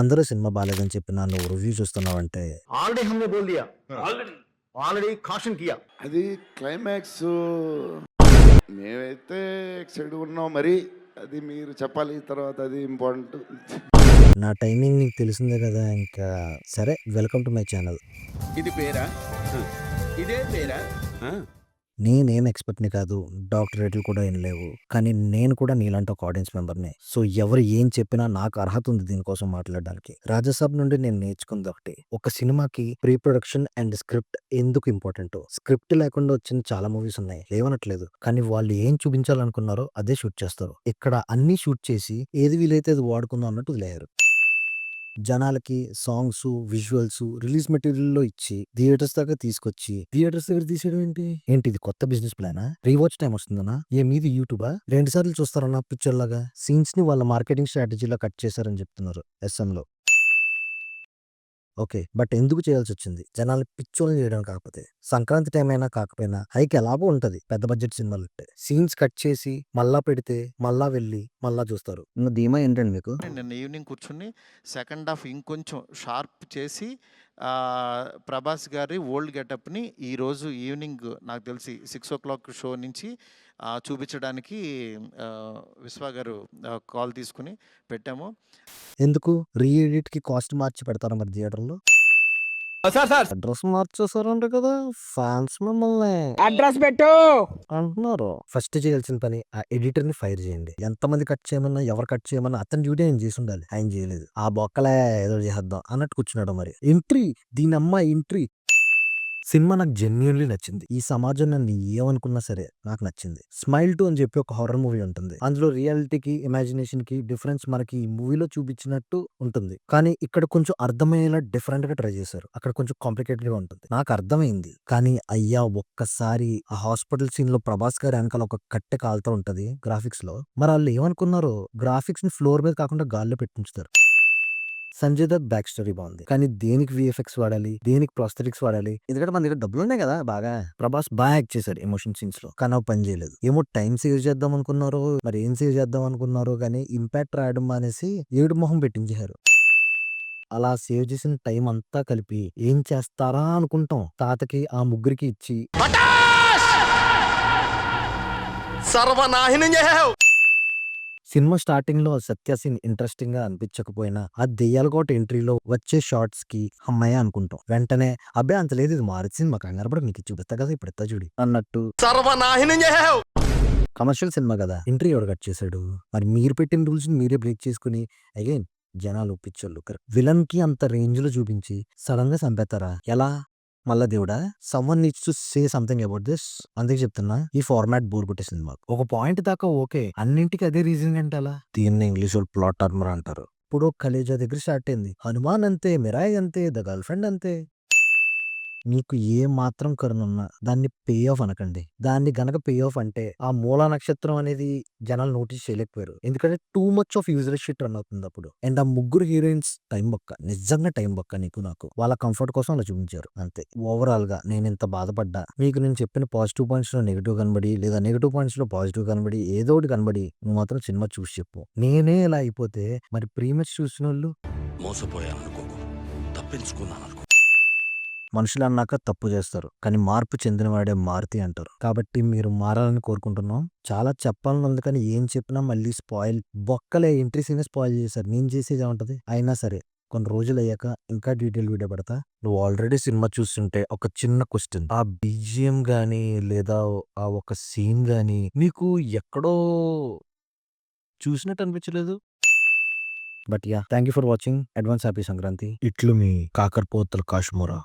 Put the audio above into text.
అందరూ సినిమా బాలేదని చెప్పినా నువ్వు రివ్యూ చూస్తున్నావంటే ऑलरेडी हमने बोल दिया, ऑलरेडी caution किया. అది క్లైమాక్స్ మేమైతే ఎక్సైడ్ ఉన్నాం మరి. అది మీరు చెప్పాలి తర్వాత, అది ఇంపార్టెంట్. నా టైమింగ్ నీకు తెలిసిందే కదా. ఇంకా సరే, వెల్కమ్ టు మై ఛానల్. ఇది పేరా? ఇదే పేరా? నేనేం ఎక్స్పర్ట్ని కాదు, డాక్టరేట్లు కూడా ఏం లేవు. కానీ నేను కూడా నీలాంటి ఒక ఆడియన్స్ మెంబర్ని. సో ఎవరు ఏం చెప్పినా నాకు అర్హత ఉంది దీనికోసం మాట్లాడడానికి. రాజాసాబ్ నుండి నేను నేర్చుకుంది ఒకటి, ఒక సినిమాకి ప్రీ ప్రొడక్షన్ అండ్ స్క్రిప్ట్ ఎందుకు ఇంపార్టెంట్. స్క్రిప్ట్ లేకుండా వచ్చిన చాలా మూవీస్ ఉన్నాయి, లేవనట్లేదు. కానీ వాళ్ళు ఏం చూపించాలనుకున్నారో అదే షూట్ చేస్తారు. ఇక్కడ అన్ని షూట్ చేసి ఏది వీలైతే అది వాడుకుందాం అన్నట్టు వదిలేయారు. జనాలకి సాంగ్స్, విజువల్స్ రిలీజ్ మెటీరియల్ లో ఇచ్చి థియేటర్స్ దాకా తీసుకొచ్చి థియేటర్స్ దగ్గర తీసేయడం ఏంటి ఇది కొత్త బిజినెస్ ప్లానా? రీవాచ్ టైం వస్తుందనా? మీది యూట్యూబా? 2 సార్లు చూస్తారన్నా పిక్చర్ లాగా? సీన్స్ ని వాళ్ళ మార్కెటింగ్ స్ట్రాటజీలో కట్ చేశారని చెప్తున్నారు SM లో. ఓకే, బట్ ఎందుకు చేయాల్సి వచ్చింది? జనాలు పిచ్చోళ్ళు చేయడం కాకపోతే. సంక్రాంతి టైం అయినా కాకపోయినా హైక్ ఎలాగో ఉంటది పెద్ద బడ్జెట్ సినిమాలు అంటే. సీన్స్ కట్ చేసి మళ్ళా పెడితే మళ్ళా వెళ్ళి మళ్ళా చూస్తారు. ఇంకా ధీమా ఏంటండి మీకు? నిన్న ఈవినింగ్ కూర్చుని సెకండ్ హాఫ్ ఇంకొంచెం షార్ప్ చేసి ప్రభాస్ గారి ఓల్డ్ గెటప్ని ఈరోజు ఈవినింగ్ నాకు తెలిసి 6 o'clock షో నుంచి చూపించడానికి విశ్వ గారు కాల్ తీసుకుని పెట్టాము. ఎందుకు రీ ఎడిట్ కి కాస్ట్ మార్చి పెడతారా మరి థియేటర్లో? అడ్రస్ మార్చేసారంట కదా ఫ్యాన్స్ మిమ్మల్ని. అడ్రస్ పెట్టు అంటున్నారు. ఫస్ట్ చేయాల్సిన పని ఆ ఎడిటర్ ని ఫైర్ చేయండి. ఎంతమంది కట్ చేయమన్నా, ఎవరు కట్ చేయమన్నా అతని డ్యూటీ ఆయన చేసి ఉండాలి. ఆయన చేయలేదు. ఆ బొక్కలే ఏదో చేద్దాం అన్నట్టు కూర్చున్నాడు. మరి ఎంట్రీ, దీని అమ్మ ఎంట్రీ. సినిమా నాకు జెన్యున్లీ నచ్చింది. ఈ సమాజం నన్ను ఏమనుకున్నా సరే నాకు నచ్చింది. స్మైల్ 2 అని చెప్పి ఒక హారర్ మూవీ ఉంటుంది. అందులో రియాలిటీకి, ఇమాజినేషన్ కి డిఫరెన్స్ మనకి ఈ మూవీలో చూపించినట్టు ఉంటుంది. కానీ ఇక్కడ కొంచెం అర్థమయ్యేలా డిఫరెంట్ గా ట్రై చేశారు. అక్కడ కొంచెం కాంప్లికేటెడ్ గా ఉంటుంది. నాకు అర్థమైంది. కానీ అయ్యా ఒక్కసారి ఆ హాస్పిటల్ సీన్ లో ప్రభాస్ గారి వెనకాల ఒక కట్టె కాలుతూ ఉంటది గ్రాఫిక్స్ లో. మరి వాళ్ళు ఏమనుకున్నారు, గ్రాఫిక్స్ ని ఫ్లోర్ మీద కాకుండా గాల్లో పెట్టించుతారు. సంజయ్ దత్ బ్యాక్ స్టోరీ బాగుంది. కానీ దేనికి VFX వాడాలి, దేనికి ప్రాస్థెటిక్స్ వాడాలి? ఎందుకంటే మన దగ్గర డబ్బులు ఉన్నాయి కదా బాగా. ప్రభాస్ బాగా యాక్ట్ చేశాడు ఎమోషన్ సీన్స్ లో, కానీ పని చేయలేదు. ఏమో టైం సేవ్ చేద్దాం అనుకున్నారు, మరి ఏం సేవ్ చేద్దాం అనుకున్నారు, కానీ ఇంపాక్ట్ రాయడం అనేసి ఏడు మొహం పెట్టించారు. అలా సేవ్ చేసిన టైం అంతా కలిపి ఏం చేస్తారా అనుకుంటాం. తాతకి ఆ ముగ్గురికి ఇచ్చి सर्वनाहिनी है. సినిమా స్టార్టింగ్ లో సత్య సీన్ ఇంట్రెస్టింగ్ గా అనిపించకపోయినా ఆ దెయ్యాల కోట ఎంట్రీలో వచ్చే షార్ట్స్ కి అమ్మాయి అనుకుంటాం. వెంటనే అబ్బాయి అంత లేదు, ఇది మారుతి సినిమా, కంగారు పడి నీకు చూపిస్తా కదా ఇప్పుడు ఎత్తా చూడి అన్నట్టు. सर्वनाहिनी है. కమర్షియల్ సినిమా కదా, ఎంట్రీ ఎవరు కట్ చేశాడు? మరి మీరు పెట్టిన రూల్స్ ని మీరే బ్రేక్ చేసుకుని అగైన్ జనాలు పిచ్చోళ్ళు. విలన్ కి అంత రేంజ్ లో చూపించి సడన్ గా చంపేస్తారా? ఎలా? మళ్ళా దేవుడా, someone needs to say something about this. అందుకే చెప్తున్నా, ఈ ఫార్మాట్ బోర్ కొట్టేసింది మాకు. ఒక పాయింట్ దాకా ఓకే, అన్నింటికి అదే రీజన్ అంటే అలా. దీన్ని ఇంగ్లీష్ వాళ్ళు ప్లాట్ ఆర్మర్ అంటారు. ఇప్పుడు కలేజా దగ్గర స్టార్ట్ అయింది, హనుమాన్ అంతే, మిరాయ్ అంతే, ద గర్ల్ ఫ్రెండ్ అంతే. మీకు ఏ మాత్రం కరుణున్నా దాన్ని పే ఆఫ్ అనకండి. దాన్ని గనక పే ఆఫ్ అంటే ఆ మూలా నక్షత్రం అనేది జనాలు నోటీస్ చేయలేకపోయారు. ఎందుకంటే too much of user shit run అవుతుంది అప్పుడు. అండ్ ఆ ముగ్గురు హీరోయిన్స్ టైం బొక్క, నిజంగా టైం బొక్క నీకు నాకు. వాళ్ళ కంఫర్ట్ కోసం అలా చూపించారు అంతే. ఓవరాల్ గా నేను ఇంత బాధపడ్డా, మీకు నేను చెప్పిన పాజిటివ్ పాయింట్స్ లో నెగిటివ్ కనబడి, లేదా నెగిటివ్ పాయింట్స్ లో పాజిటివ్ కనబడి, ఏదో ఒకటి కనబడి నువ్వు మాత్రం సినిమా చూసి చెప్పు. నేనే ఇలా అయిపోతే మరి ప్రీమియర్స్ చూసిన వాళ్ళు మోసపోయాననుకోకు, తప్పించుకున్నాను. మనుషులు అన్నాక తప్పు చేస్తారు, కానీ మార్పు చెందినవాడే మారుతి అంటారు. కాబట్టి మీరు మారాలని కోరుకుంటున్నాం. చాలా చెప్పాలని ఉంది, కానీ ఏం చెప్పినా మళ్ళీ స్పాయిల్. బొక్కలే ఎంట్రీ సీన్ స్పాయిల్ చేశారు. నేను చేసేది ఏముంటది? అయినా సరే కొన్ని రోజులు అయ్యాక ఇంకా డీటెయిల్ వీడియో పెడతా. నువ్వు ఆల్రెడీ సినిమా చూస్తుంటే ఒక చిన్న క్వశ్చన్, ఆ BGM గానీ లేదా ఆ ఒక సీన్ గానీ మీకు ఎక్కడో చూసినట్టు అనిపించలేదు? But yeah, thank you for watching. Advance happy Sankranti. ఇట్లు మీ కాకర్పోతల కాశ్మోరా.